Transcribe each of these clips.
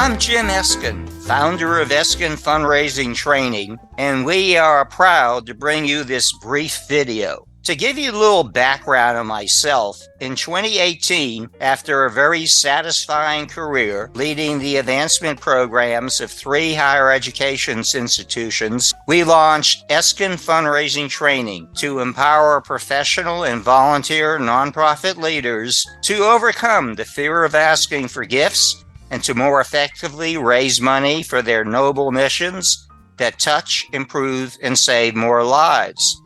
I'm Jim Eskin, founder of Eskin Fundraising Training, and we are proud to bring you this brief video. To give you a little background on myself, in 2018, after a very satisfying career leading the advancement programs of 3 higher education institutions, we launched Eskin Fundraising Training to empower professional and volunteer nonprofit leaders to overcome the fear of asking for gifts and to more effectively raise money for their noble missions that touch, improve, and save more lives.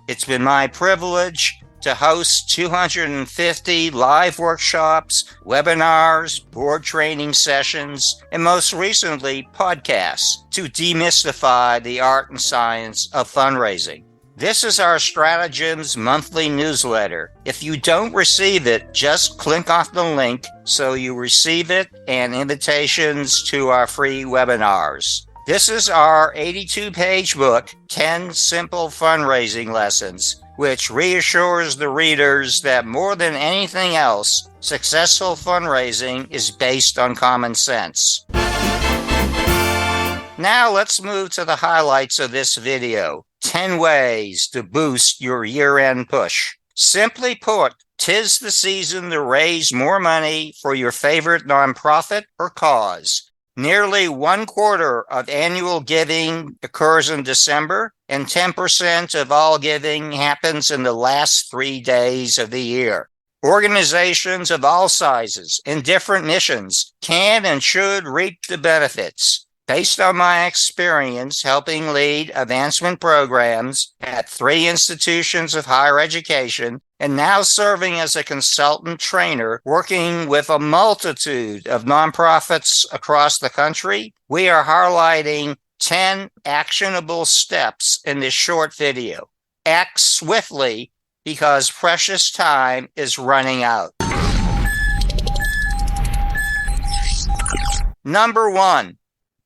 It's been my privilege to host 250 live workshops, webinars, board training sessions, and most recently, podcasts to demystify the art and science of fundraising. This is our Stratagems monthly newsletter. If you don't receive it, just click off the link so you receive it and invitations to our free webinars. This is our 82-page book, 10 Simple Fundraising Lessons, which reassures the readers that more than anything else, successful fundraising is based on common sense. Now let's move to the highlights of this video. 10 ways to boost your year-end push. Simply put, 'tis the season to raise more money for your favorite nonprofit or cause. Nearly 1/4 of annual giving occurs in December, and 10% of all giving happens in the last 3 days of the year. Organizations of all sizes and different missions can and should reap the benefits. Based on my experience helping lead advancement programs at 3 institutions of higher education, and now serving as a consultant trainer working with a multitude of nonprofits across the country, we are highlighting 10 actionable steps in this short video. Act swiftly because precious time is running out. Number 1,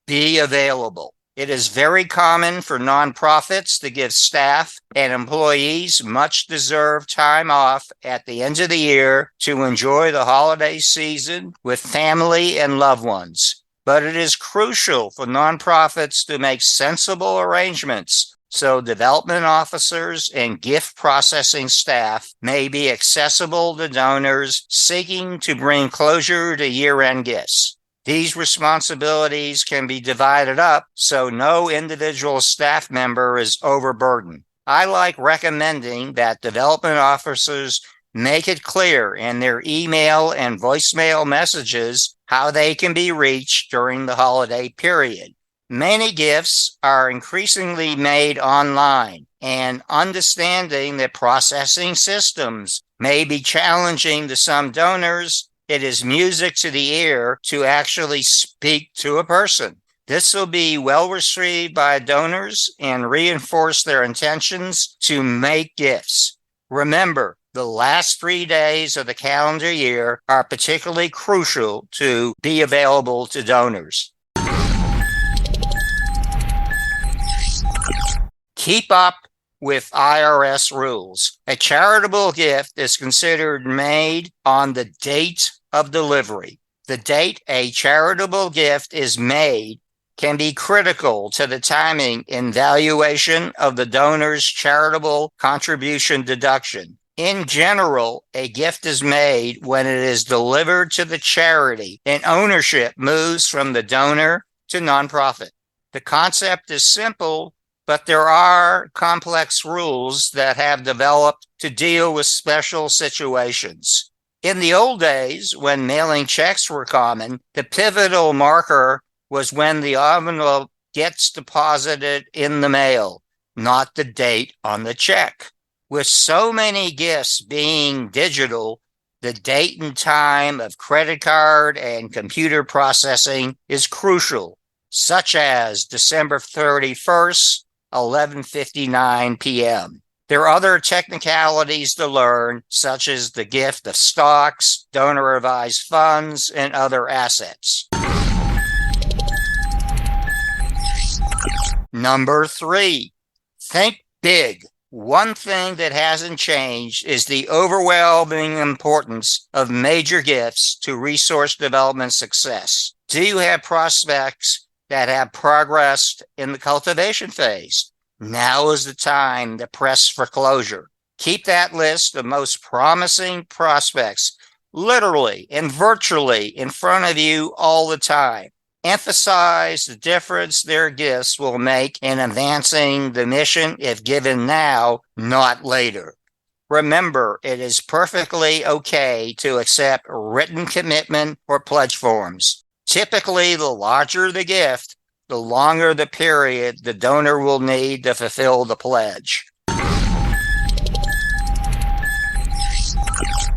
be available. It is very common for nonprofits to give staff and employees much-deserved time off at the end of the year to enjoy the holiday season with family and loved ones. But it is crucial for nonprofits to make sensible arrangements so development officers and gift processing staff may be accessible to donors seeking to bring closure to year-end gifts. These responsibilities can be divided up so no individual staff member is overburdened. I like recommending that development officers make it clear in their email and voicemail messages how they can be reached during the holiday period. Many gifts are increasingly made online, and understanding that processing systems may be challenging to some donors, it is music to the ear to actually speak to a person. This will be well received by donors and reinforce their intentions to make gifts. Remember, the last 3 days of the calendar year are particularly crucial to be available to donors. Keep up with IRS rules. A charitable gift is considered made on the date of delivery. The date a charitable gift is made can be critical to the timing and valuation of the donor's charitable contribution deduction. In general, a gift is made when it is delivered to the charity and ownership moves from the donor to nonprofit. The concept is simple, but there are complex rules that have developed to deal with special situations. In the old days, when mailing checks were common, the pivotal marker was when the envelope gets deposited in the mail, not the date on the check. With so many gifts being digital, the date and time of credit card and computer processing is crucial, such as December 31st, 11:59 p.m. There are other technicalities to learn, such as the gift of stocks, donor-advised funds, and other assets. Number 3, think big. One thing that hasn't changed is the overwhelming importance of major gifts to resource development success. Do you have prospects that have progressed in the cultivation phase? Now is the time to press for closure. Keep that list of most promising prospects literally and virtually in front of you all the time. Emphasize the difference their gifts will make in advancing the mission if given now, not later. Remember, it is perfectly okay to accept written commitment or pledge forms. Typically, the larger the gift, the longer the period the donor will need to fulfill the pledge.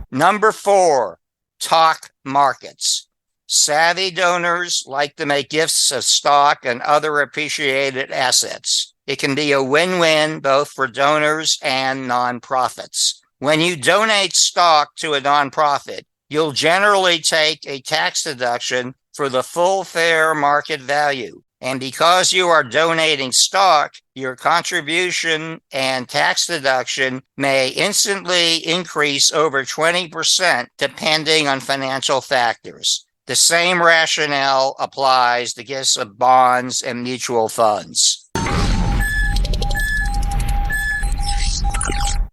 Number 4, talk markets. Savvy donors like to make gifts of stock and other appreciated assets. It can be a win-win both for donors and nonprofits. When you donate stock to a nonprofit, you'll generally take a tax deduction for the full fair market value. And because you are donating stock, your contribution and tax deduction may instantly increase over 20% depending on financial factors. The same rationale applies to gifts of bonds and mutual funds.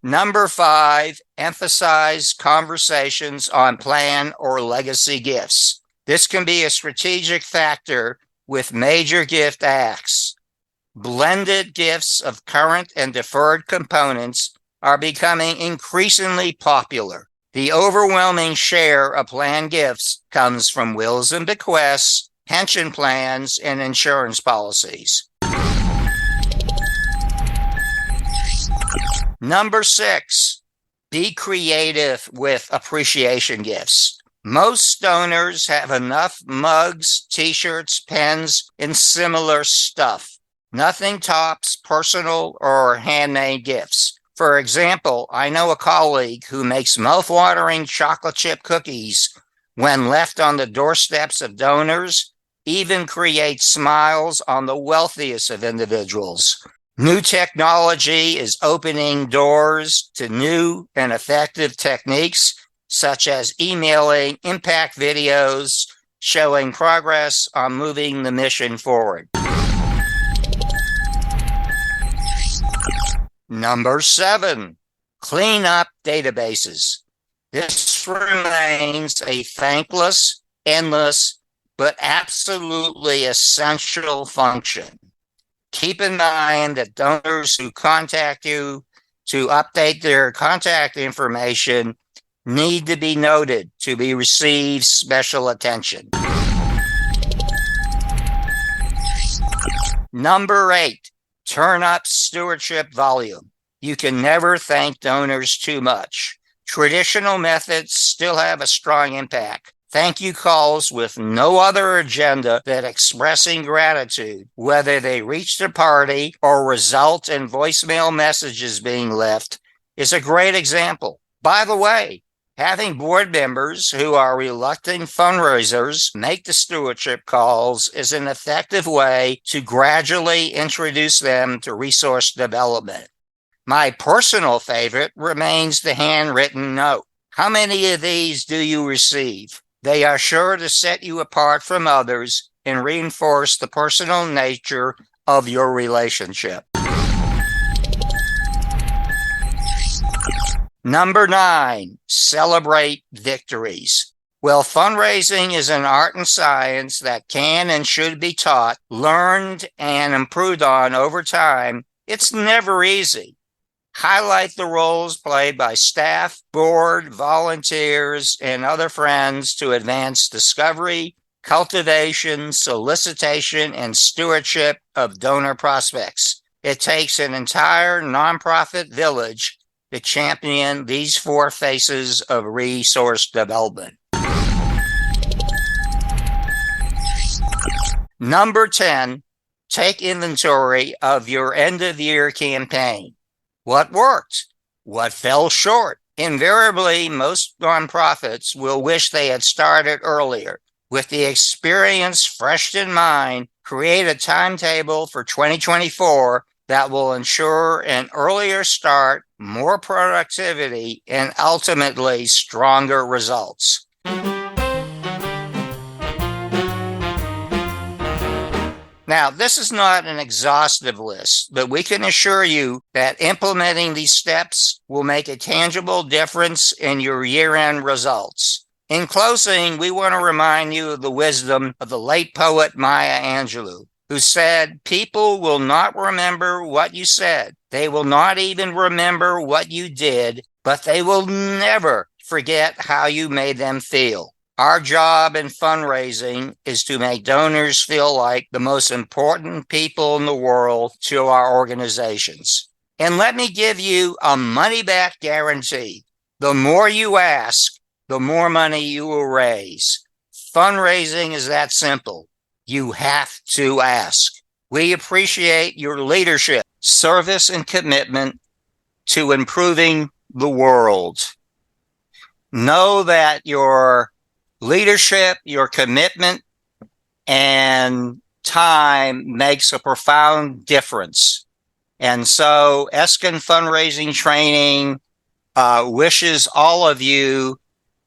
Number 5, emphasize conversations on plan or legacy gifts. This can be a strategic factor with major gift acts. Blended gifts of current and deferred components are becoming increasingly popular. The overwhelming share of planned gifts comes from wills and bequests, pension plans, and insurance policies. Number 6, be creative with appreciation gifts. Most donors have enough mugs, t-shirts, pens, and similar stuff. Nothing tops personal or handmade gifts. For example, I know a colleague who makes mouth-watering chocolate chip cookies when left on the doorsteps of donors, even creates smiles on the wealthiest of individuals. New technology is opening doors to new and effective techniques, such as emailing impact videos showing progress on moving the mission forward. Number 7, clean up databases. This remains a thankless, endless, but absolutely essential function. Keep in mind that donors who contact you to update their contact information need to be noted to be received special attention. Number 8, turn up stewardship volume. You can never thank donors too much. Traditional methods still have a strong impact. Thank you calls with no other agenda than expressing gratitude, whether they reach the party or result in voicemail messages being left, is a great example. By the way, having board members who are reluctant fundraisers make the stewardship calls is an effective way to gradually introduce them to resource development. My personal favorite remains the handwritten note. How many of these do you receive? They are sure to set you apart from others and reinforce the personal nature of your relationship. Number 9, celebrate victories. Well, fundraising is an art and science that can and should be taught, learned, and improved on over time. It's never easy. Highlight the roles played by staff, board, volunteers, and other friends to advance discovery, cultivation, solicitation, and stewardship of donor prospects. It takes an entire nonprofit village to champion these 4 phases of resource development. Number 10, take inventory of your end-of-year campaign. What worked? What fell short? Invariably, most nonprofits will wish they had started earlier. With the experience fresh in mind, create a timetable for 2024 that will ensure an earlier start, more productivity, and ultimately stronger results. Now, this is not an exhaustive list, but we can assure you that implementing these steps will make a tangible difference in your year-end results. In closing, we want to remind you of the wisdom of the late poet Maya Angelou, who said, "People will not remember what you said. They will not even remember what you did, but they will never forget how you made them feel." Our job in fundraising is to make donors feel like the most important people in the world to our organizations. And let me give you a money-back guarantee. The more you ask, the more money you will raise. Fundraising is that simple. You have to ask. We appreciate your leadership, service, and commitment to improving the world. Know that your leadership, your commitment, and time makes a profound difference. And so Eskin Fundraising Training wishes all of you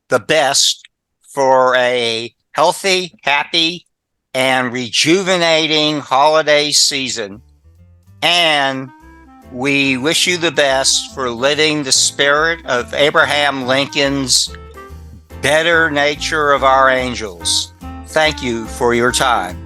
the best for a healthy, happy, and rejuvenating holiday season. And we wish you the best for living the spirit of Abraham Lincoln's better nature of our angels. Thank you for your time.